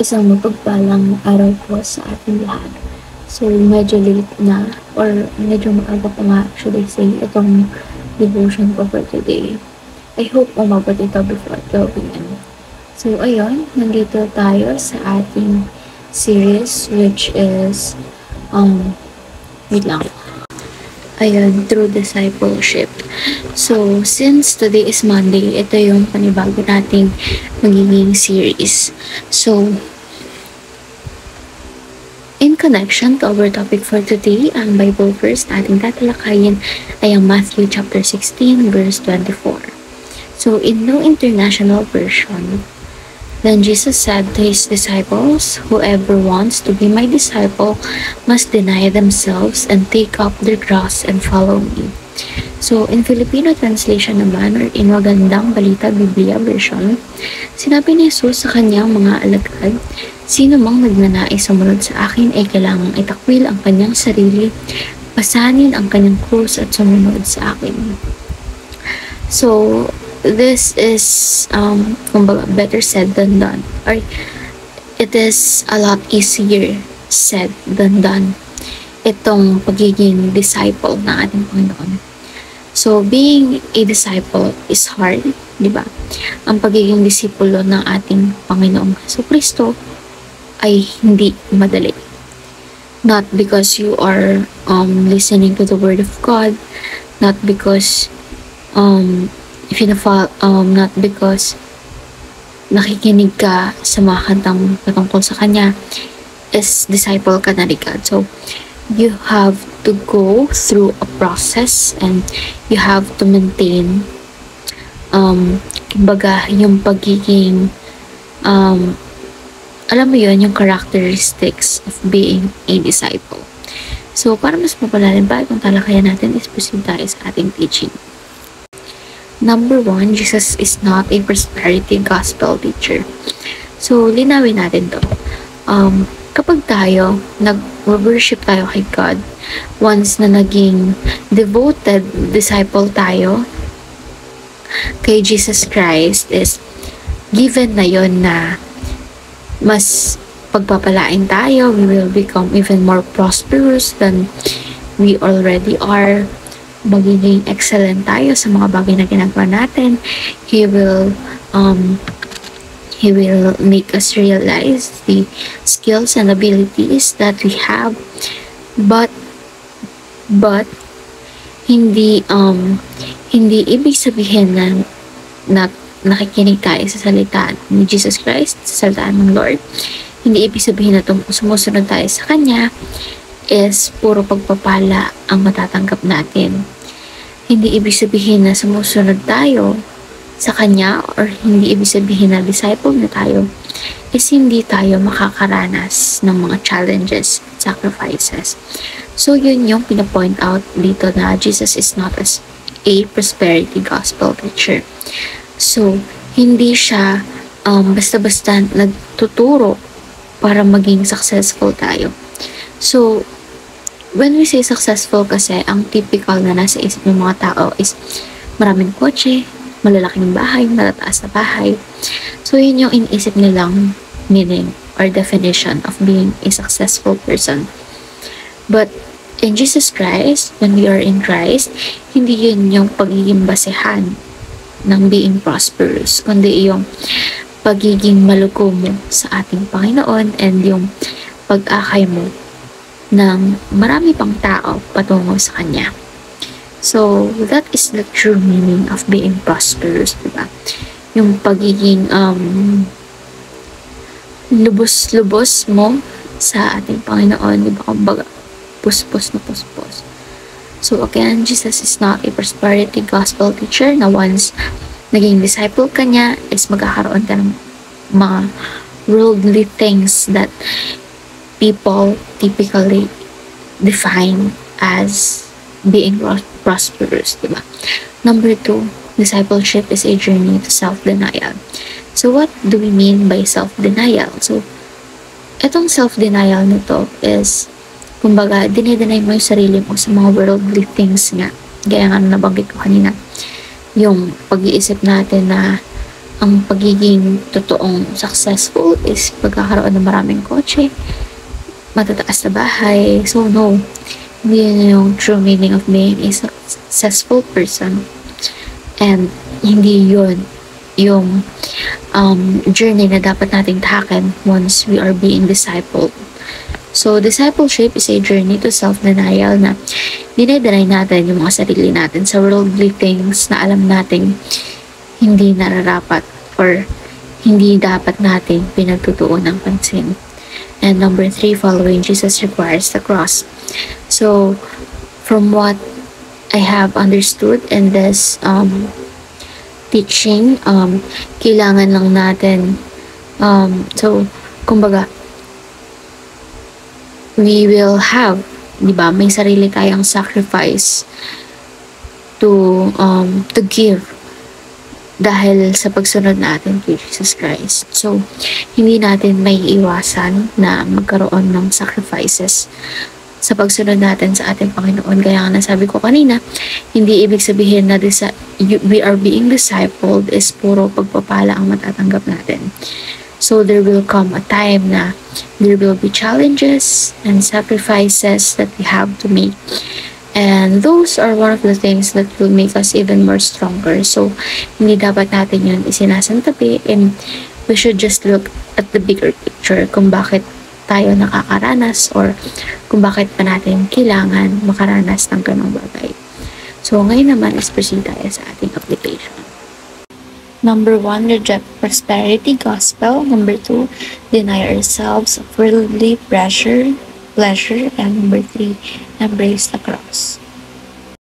Isang mapagpalang araw po sa ating lahat. So, medyo late na or medyo maaga pa nga should I say itong devotion ko for today. I hope umabot ito before 12 p.m. So, ayun, nandito tayo sa ating series which is, wait lang. Ayun, True Discipleship. So, since today is Monday, ito yung panibago nating magiging series. So, in connection to our topic for today, ang Bible verse na ating tatalakayin ay ang Matthew chapter 16 verse 24. So, in New International Version, then Jesus said to his disciples, "Whoever wants to be my disciple must deny themselves and take up their cross and follow me." So, in Filipino translation naman, or in Magandang Balita Biblia version, sinabi ni Jesus sa kanyang mga alagad, "Sino mang nagnanais sumunod sa akin ay kailangang itakwil ang kanyang sarili, pasanin ang kanyang krus at sumunod sa akin." So, this is kumbaga, better said than done, or it is a lot easier said than done, itong pagiging disciple ng ating Panginoon. So, being a disciple is hard, di ba? Ang pagiging disipulo ng ating Panginoong Jesucristo ay hindi madali. Not because you are listening to the Word of God, not because not because nakikinig ka sa mga kantang patungkol sa Kanya, is disciple ka na rigad. So, you have to go through a process and you have to maintain kumbaga, yung pagiging alam mo yun, yung characteristics of being a disciple. So, para mas mapalalim pa itong talakayan natin, is proceed tayo sa ating teaching. Number 1, Jesus is not a prosperity gospel teacher. So, linawin natin to. Kapag tayo nag-worship tayo kay God, once na naging devoted disciple tayo kay Jesus Christ, is given na yon na mas pagpapalain tayo, we will become even more prosperous than we already are. Magiging excellent tayo sa mga bagay na ginagawa natin. He will make us realize the skills and abilities that we have, but hindi ibig sabihin na nakikinig tayo sa salita ni Jesus Christ, sa salita ng Lord. Hindi ibig sabihin na sumusunod tayo sa Kanya is puro pagpapala ang matatanggap natin. Hindi ibig sabihin na sumusunod tayo sa Kanya, or hindi ibig sabihin na disciple na tayo, is hindi tayo makakaranas ng mga challenges at sacrifices. So, yun yung pinapoint out dito na Jesus is not a prosperity gospel teacher. So, hindi siya basta-basta nagtuturo para maging successful tayo. So, when we say successful kasi, ang typical na nasa isip ng mga tao is maraming kotse, malalaking bahay, matataas na bahay. So, yun yung iniisip nilang meaning or definition of being a successful person. But, in Jesus Christ, when we are in Christ, hindi yun yung pagiging basehan ng being prosperous, kundi yung pagiging maluko mo sa ating Panginoon and yung pag-akay mo ng marami pang tao patungo sa Kanya. So, that is the true meaning of being prosperous, diba? Yung pagiging lubos-lubos mo sa ating Panginoon, diba? Kumbaga, puspos na puspos. So, again, Jesus is not a prosperity gospel teacher na once naging disciple ka niya, is magkakaroon ka ng mga worldly things that people typically define as being prosperous, diba? Number 2, discipleship is a journey to self-denial. So, what do we mean by self-denial? So, itong self-denial nito is, kumbaga, dinideny mo yung sarili mo sa mga worldly things nga. Gaya nga nabanggit ko kanina, yung pag-iisip natin na ang pagiging totoong successful is pagkakaroon ng maraming kotse, matataas na bahay. So no, hindi yun yung true meaning of being a successful person. And hindi yun yung journey na dapat nating tahakin once we are being discipled. So, discipleship is a journey to self-denial na dinedeny natin yung mga sarili natin sa worldly things na alam nating hindi nararapat or hindi dapat nating pinagtutuon ng pansin. And number 3, following Jesus requires the cross. So, from what I have understood in this teaching, kailangan lang natin, so, kumbaga, we will have, di ba, may sarili tayong sacrifice to give dahil sa pagsunod natin kay Jesus Christ. So, hindi natin may iwasan na magkaroon ng sacrifices sa pagsunod natin sa ating Panginoon. Kaya nga nasabi ko kanina, hindi ibig sabihin na we are being discipled is puro pagpapala ang matatanggap natin. So, there will come a time na there will be challenges and sacrifices that we have to make. And those are one of the things that will make us even more stronger. So, hindi dapat natin yun isinasantabi, and we should just look at the bigger picture kung bakit tayo nakakaranas or kung bakit pa natin kailangan makaranas ng ganong bagay. So, ngayon naman is proceed tayo sa ating application. Number 1, reject prosperity gospel. Number 2, deny ourselves of worldly pleasure. And number 3, embrace the cross.